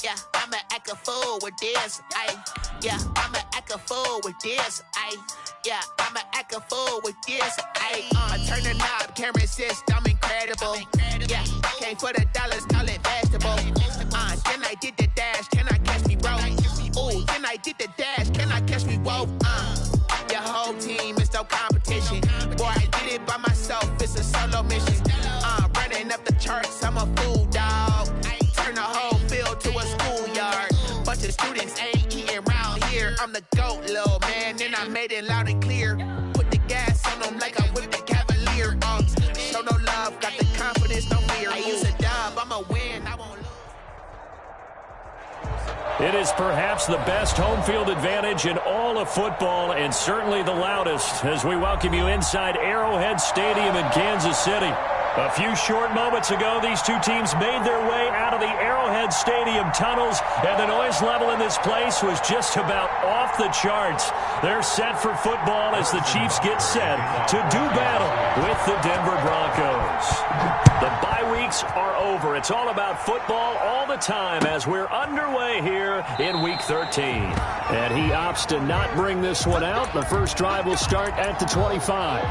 Yeah, I'ma act a fool with this. Yeah, I'ma act a fool with this. Yeah, I'ma act a fool with this. I turn the knob, camera assist, I'm incredible. Yeah, came for the dollars, call it vegetable. Then I did the dash, can I catch me, bro? Ooh, then I did the dash, can I catch me, whoa? Your whole team is no competition. Boy, I did it by myself, it's a solo mission. Running up the charts, I'm a fool, dog. Turn the whole field to a schoolyard. Bunch of students ain't eating round here. I'm the GOAT, little man, and I made it loud and clear. Put the gas on them like I whipped the Cavalier. Show no love, got the confidence, no fear. I use a dub, I'ma win, I won't lose. It is perhaps the best home field advantage in all of football, and certainly the loudest, as we welcome you inside Arrowhead Stadium in Kansas City. A few short moments ago, these two teams made their way out of the Arrowhead Stadium tunnels, and the noise level in this place was just about off the charts. They're set for football as the Chiefs get set to do battle with the Denver Broncos. The bye weeks are over. It's all about football all the time as we're underway here in Week 13. And he opts to not bring this one out. The first drive will start at the 25.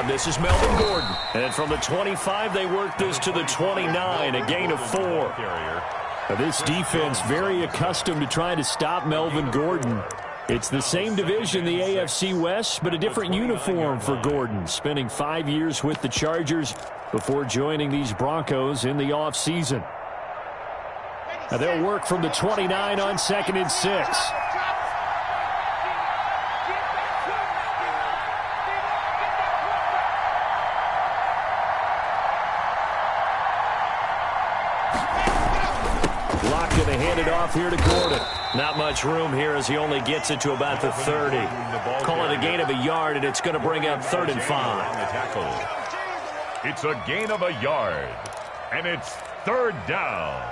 This is Melvin Gordon. And from the 25, they work this to the 29, a gain of 4. Now, this defense very accustomed to trying to stop Melvin Gordon. It's the same division, the AFC West, but a different uniform for Gordon, spending 5 years with the Chargers before joining these Broncos in the offseason. Now, they'll work from the 29 on 2nd and 6. Off here to Gordon. Not much room here as he only gets it to about the 30. Call it a gain of a yard, and it's going to bring up 3rd and 5. It's a gain of a yard, and it's 3rd down.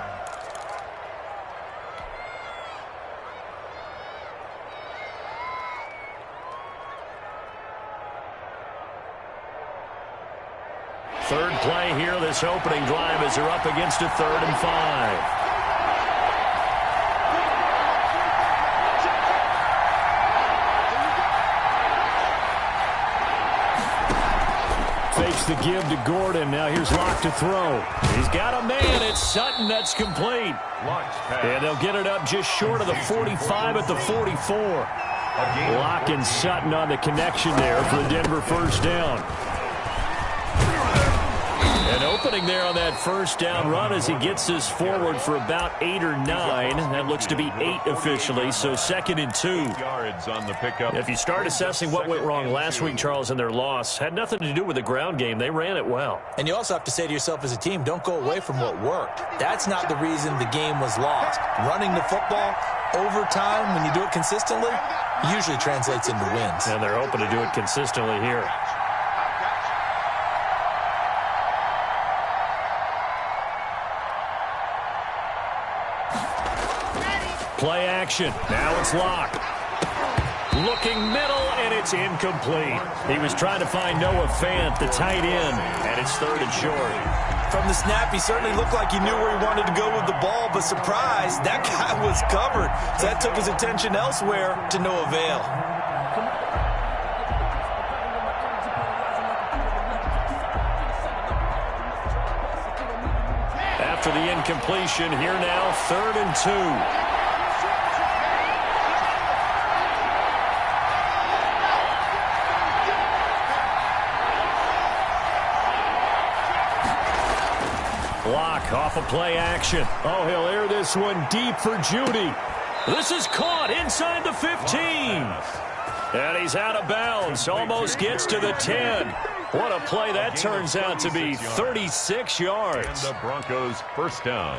Third play here, this opening drive as they're up against a 3rd and 5. Fakes the give to Gordon. Now here's Locke to throw. He's got a man. It's Sutton. That's complete. And they'll get it up just short of the 45 at the 44. Locke and Sutton on the connection there for the Denver first down. And opening there on that first down run as he gets this forward for about 8 or 9. That looks to be 8 officially, so 2nd and 2. Yards on the pickup. If you start assessing what went wrong last week, Charles, in their loss, had nothing to do with the ground game. They ran it well. And you also have to say to yourself as a team, don't go away from what worked. That's not the reason the game was lost. Running the football over time, when you do it consistently, usually translates into wins. And they're hoping to do it consistently here. Play action. Now it's Locke. Looking middle, and it's incomplete. He was trying to find Noah Fant, the tight end, and it's 3rd and short. From the snap, he certainly looked like he knew where he wanted to go with the ball, but surprise, that guy was covered. So that took his attention elsewhere to no avail. After the incompletion, here now, 3rd and 2. Locke off of play action. Oh, he'll air this one deep for Judy. This is caught inside the 15. And he's out of bounds. Almost gets to the 10. What a play that turns out to be. 36 yards. And the Broncos first down.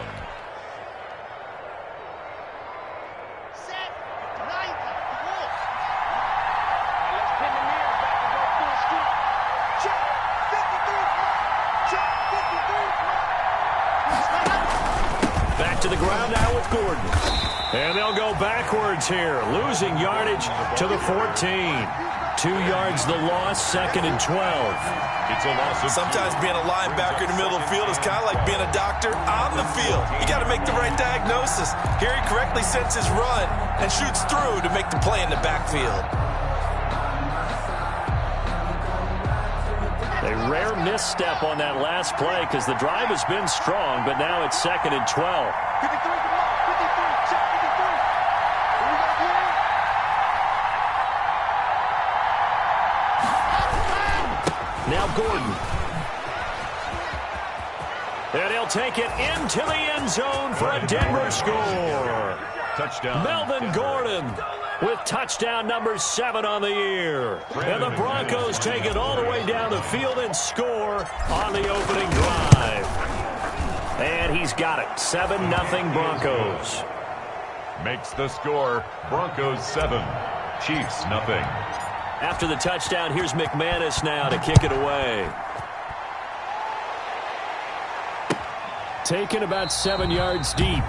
Back to the ground now with Gordon. And they'll go backwards here, losing yardage to the 14. 2 yards the loss, 2nd and 12. It's a loss of Sometimes being a linebacker in the middle of the field is kind of like being a doctor on the field. You got to make the right diagnosis. Here he correctly sets his run and shoots through to make the play in the backfield. A rare misstep on that last play because the drive has been strong, but now it's 2nd and 12. Now Gordon. And he'll take it into the end zone for a Denver score. touchdown. Melvin Gordon with touchdown number 7 on the year. And the Broncos take it all the way down the field and score on the opening drive. And he's got it. 7-0 Broncos. Makes the score Broncos 7, Chiefs 0. After the touchdown, here's McManus now to kick it away. Taken about 7 yards deep.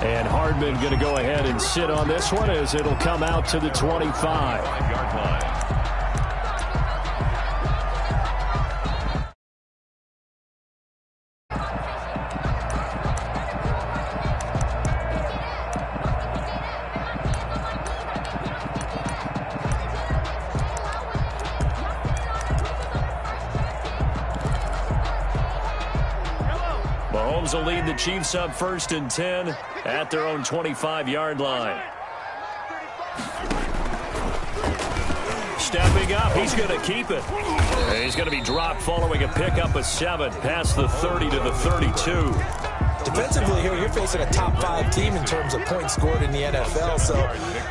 And Hardman going to go ahead and sit on this one as it'll come out to the 25. 5-yard line. Mahomes will lead the Chiefs up 1st and 10 at their own 25-yard line. Stepping up, he's going to keep it. And he's going to be dropped following a pickup of 7 past the 30 to the 32. Defensively here, you're facing a top 5 team in terms of points scored in the NFL. So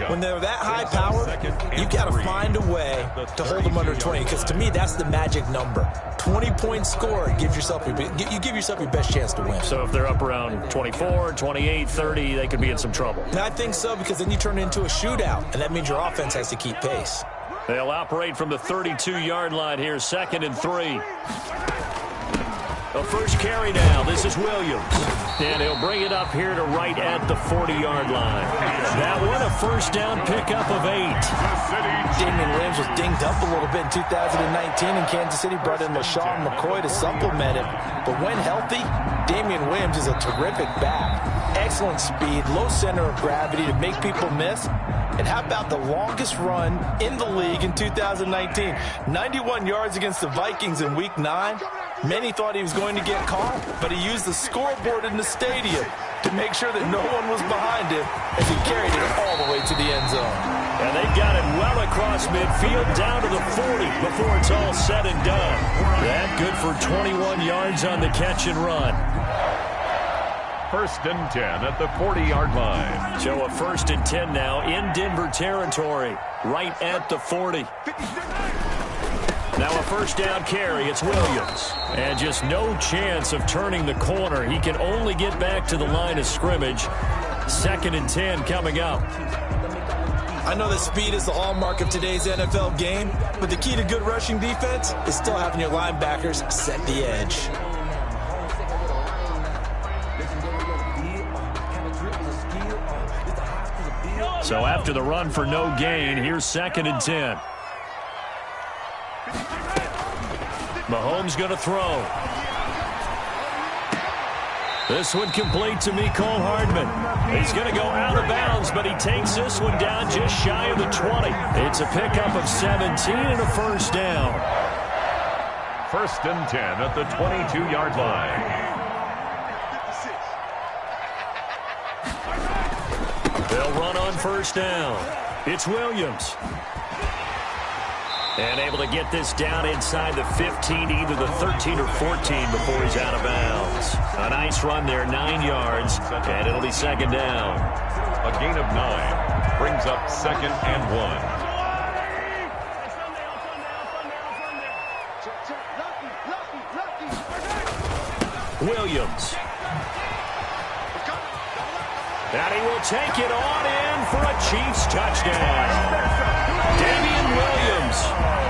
when they're that high power, you got to find a way to hold them under 20. Because to me, that's the magic number. 20 points scored, you give yourself your best chance to win. So if they're up around 24, 28, 30, they could be in some trouble. And I think so, because then you turn it into a shootout, and that means your offense has to keep pace. They'll operate from the 32-yard line here, 2nd and 3. The first carry now. This is Williams. And he'll bring it up here to right at the 40-yard line. That one, a first down pickup of 8. Damian Williams was dinged up a little bit in 2019, and Kansas City brought in LaShawn McCoy to supplement him. But when healthy, Damian Williams is a terrific back. Excellent speed, low center of gravity to make people miss. And how about the longest run in the league in 2019? 91 yards against the Vikings in Week 9. Many thought he was going to get caught, but he used the scoreboard in the stadium to make sure that no one was behind him as he carried it all the way to the end zone. And they've got it well across midfield down to the 40 before it's all said and done. That good for 21 yards on the catch and run. 1st and 10 at the 40-yard line. So a 1st and 10 now in Denver territory, right at the 40. Now a first down carry, it's Williams. And just no chance of turning the corner. He can only get back to the line of scrimmage. 2nd and 10 coming up. I know that speed is the hallmark of today's NFL game, but the key to good rushing defense is still having your linebackers set the edge. So after the run for no gain, here's 2nd and 10. Mahomes going to throw. This one complete to Mecole Hardman. He's going to go out of bounds, but he takes this one down just shy of the 20. It's a pickup of 17 and a first down. 1st and 10 at the 22-yard line. They'll run on first down. It's Williams. And able to get this down inside the 15, either the 13 or 14 before he's out of bounds. A nice run there, 9 yards, and it'll be 2nd down. A gain of 9 brings up 2nd and 1. Williams. And he will take it on in for a Chiefs touchdown. Damian Williams,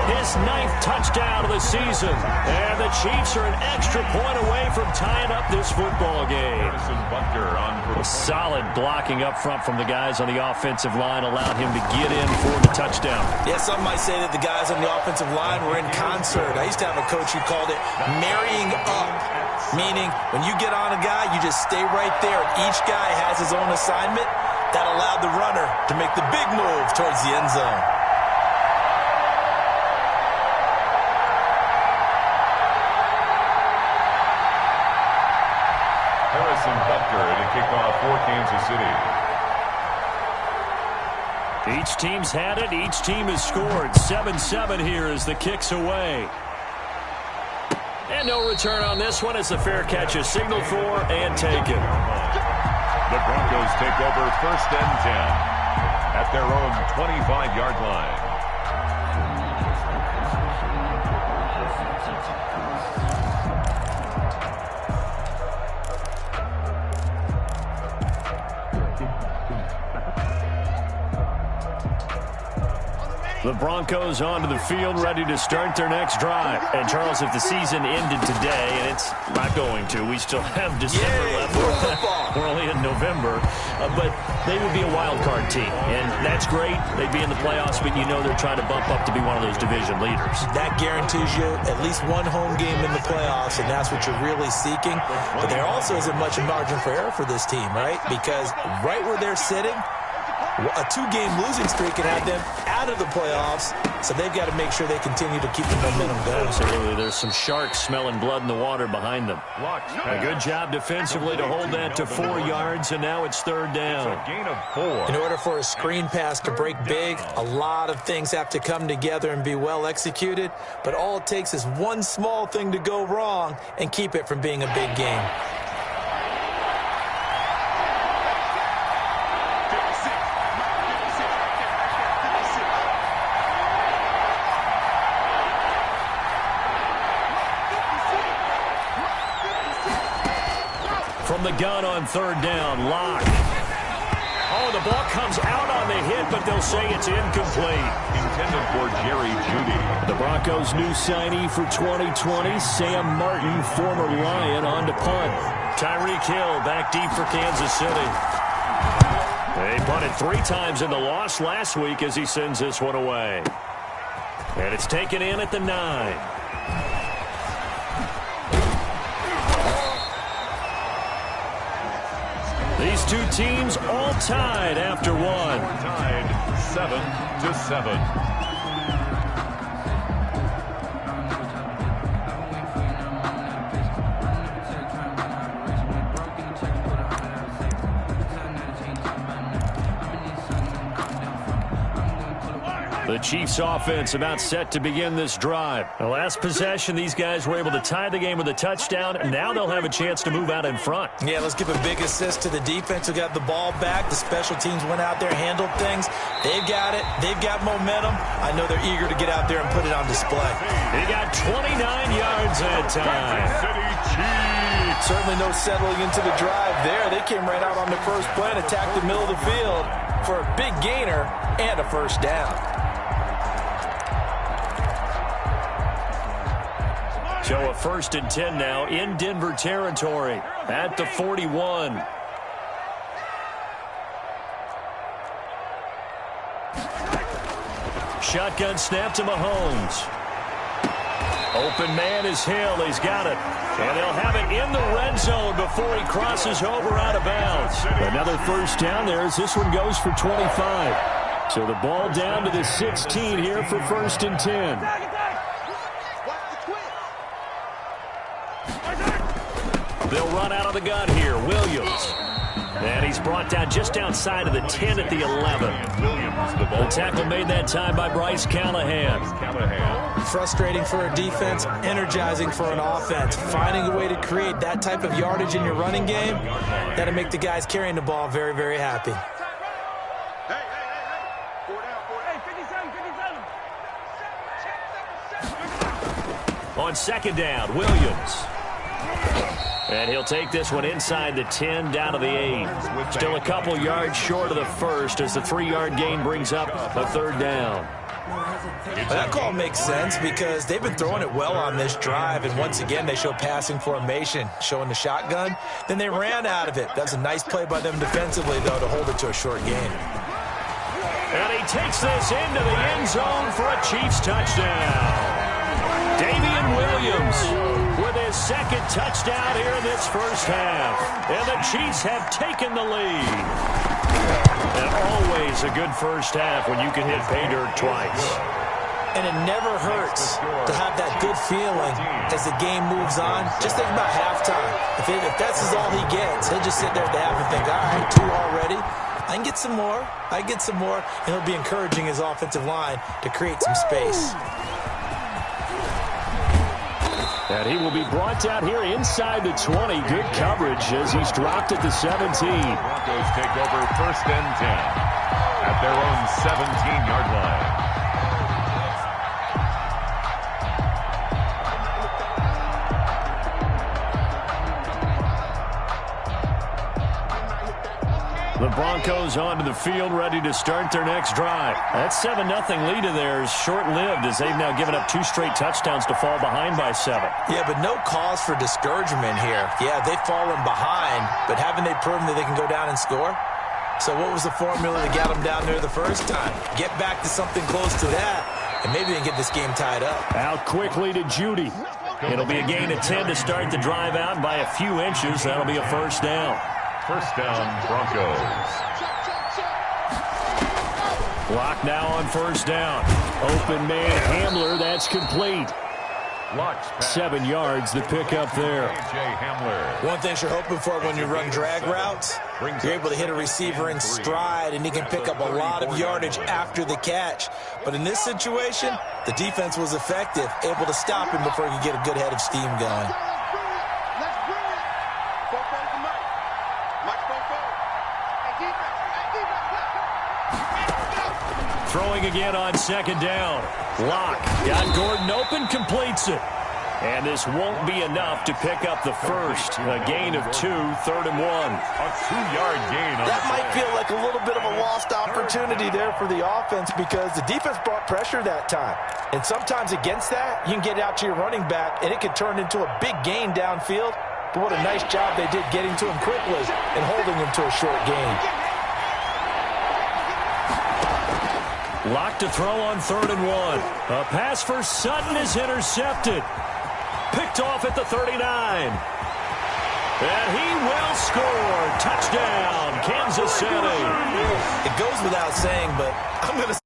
his 9th touchdown of the season. And the Chiefs are an extra point away from tying up this football game. Bunker on Solid blocking up front from the guys on the offensive line allowed him to get in for the touchdown. Yeah, some might say that the guys on the offensive line were in concert. I used to have a coach who called it marrying up, meaning when you get on a guy, you just stay right there. Each guy has his own assignment. That allowed the runner to make the big move towards the end zone. To kick off for Kansas City. Each team's had it. Each team has scored. 7-7 here as the kick's away. And no return on this one as the fair catch is signaled for and taken. The Broncos take over 1st and 10 at their own 25-yard line. The Broncos onto the field, ready to start their next drive. And, Charles, if the season ended today, and it's not going to, we still have December left. We're only in November. But they would be a wild card team, and that's great. They'd be in the playoffs, but you know they're trying to bump up to be one of those division leaders. That guarantees you at least one home game in the playoffs, and that's what you're really seeking. But there also isn't much margin for error for this team, right? Because right where they're sitting, a 2-game losing streak can have them out of the playoffs, so they've got to make sure they continue to keep the momentum going. Absolutely. There's some sharks smelling blood in the water behind them. A good job defensively to hold that to 4 yards, and now it's 3rd down. It's a gain of 4. In order for a screen pass to break big, a lot of things have to come together and be well executed, but all it takes is one small thing to go wrong and keep it from being a big game. From the gun on 3rd down, Locke. Oh, the ball comes out on the hit, but they'll say it's incomplete. Intended for Jerry Jeudy. The Broncos' new signee for 2020, Sam Martin, former Lion, on to punt. Tyreek Hill back deep for Kansas City. They punted 3 times in the loss last week as he sends this one away. And it's taken in at the 9. These two teams all tied after one. Tied 7-7. The Chiefs offense about set to begin this drive. The last possession, these guys were able to tie the game with a touchdown, and now they'll have a chance to move out in front. Yeah, let's give a big assist to the defense who got the ball back. The special teams went out there, handled things. They've got it. They've got momentum. I know they're eager to get out there and put it on display. He got 29 yards that time. City Chiefs. Certainly no settling into the drive there. They came right out on the first play and attacked the middle of the field for a big gainer and a 1st down. So a 1st and 10 now in Denver territory at the 41. Shotgun snap to Mahomes. Open man is Hill. He's got it. And they'll have it in the red zone before he crosses over out of bounds. Another 1st down there as this one goes for 25. So the ball down to the 16 here for 1st and 10. They'll run out of the gun here. Williams. And he's brought down just outside of the 10 at the 11. The tackle made that time by Bryce Callahan. Frustrating for a defense, energizing for an offense. Finding a way to create that type of yardage in your running game, that'll make the guys carrying the ball very, very happy. On 2nd down, Williams. And he'll take this one inside the 10, down to the 8. Still a couple yards short of the 1st as the 3-yard gain brings up a 3rd down. Well, that call makes sense because they've been throwing it well on this drive, and once again they show passing formation, showing the shotgun. Then they ran out of it. That's a nice play by them defensively, though, to hold it to a short gain. And he takes this into the end zone for a Chiefs touchdown. Damian Williams with his second touchdown here in this first half. And the Chiefs have taken the lead. And always a good first half when you can hit pay dirt twice. And it never hurts to have that good feeling as the game moves on. Just think about halftime. If that's all he gets, he'll just sit there at the half and think, all right, 2 already. I can get some more. I get some more. And he'll be encouraging his offensive line to create some space. And he will be brought down here inside the 20. Good coverage as he's dropped at the 17. Broncos take over 1st and 10 at their own 17-yard line. The Broncos onto the field, ready to start their next drive. That 7-0 lead of theirs short-lived as they've now given up 2 straight touchdowns to fall behind by 7. Yeah, but no cause for discouragement here. Yeah, they've fallen behind, but haven't they proven that they can go down and score? So what was the formula that got them down there the first time? Get back to something close to that, and maybe they can get this game tied up. Out quickly to Judy. It'll be a gain of 10 to start the drive out by a few inches. That'll be a first down. First down, Broncos. Block now on first down. Open man, Hamler, that's complete. 7 yards, the pick up there. One thing you're hoping for when you run drag routes, you're able to hit a receiver in stride, and he can pick up a lot of yardage after the catch. But in this situation, the defense was effective, able to stop him before he could get a good head of steam going. Throwing again on second down. Locke got Gordon open, completes it. And this won't be enough to pick up the first. A gain of 2, 3rd and 1. A 2-yard gain. That might feel like a little bit of a lost opportunity there for the offense because the defense brought pressure that time. And sometimes against that, you can get out to your running back, and it could turn into a big gain downfield. But what a nice job they did getting to him quickly and holding him to a short gain. Locked to throw on 3rd and 1. A pass for Sutton is intercepted. Picked off at the 39. And he will score. Touchdown, Kansas City. It goes without saying, but I'm going to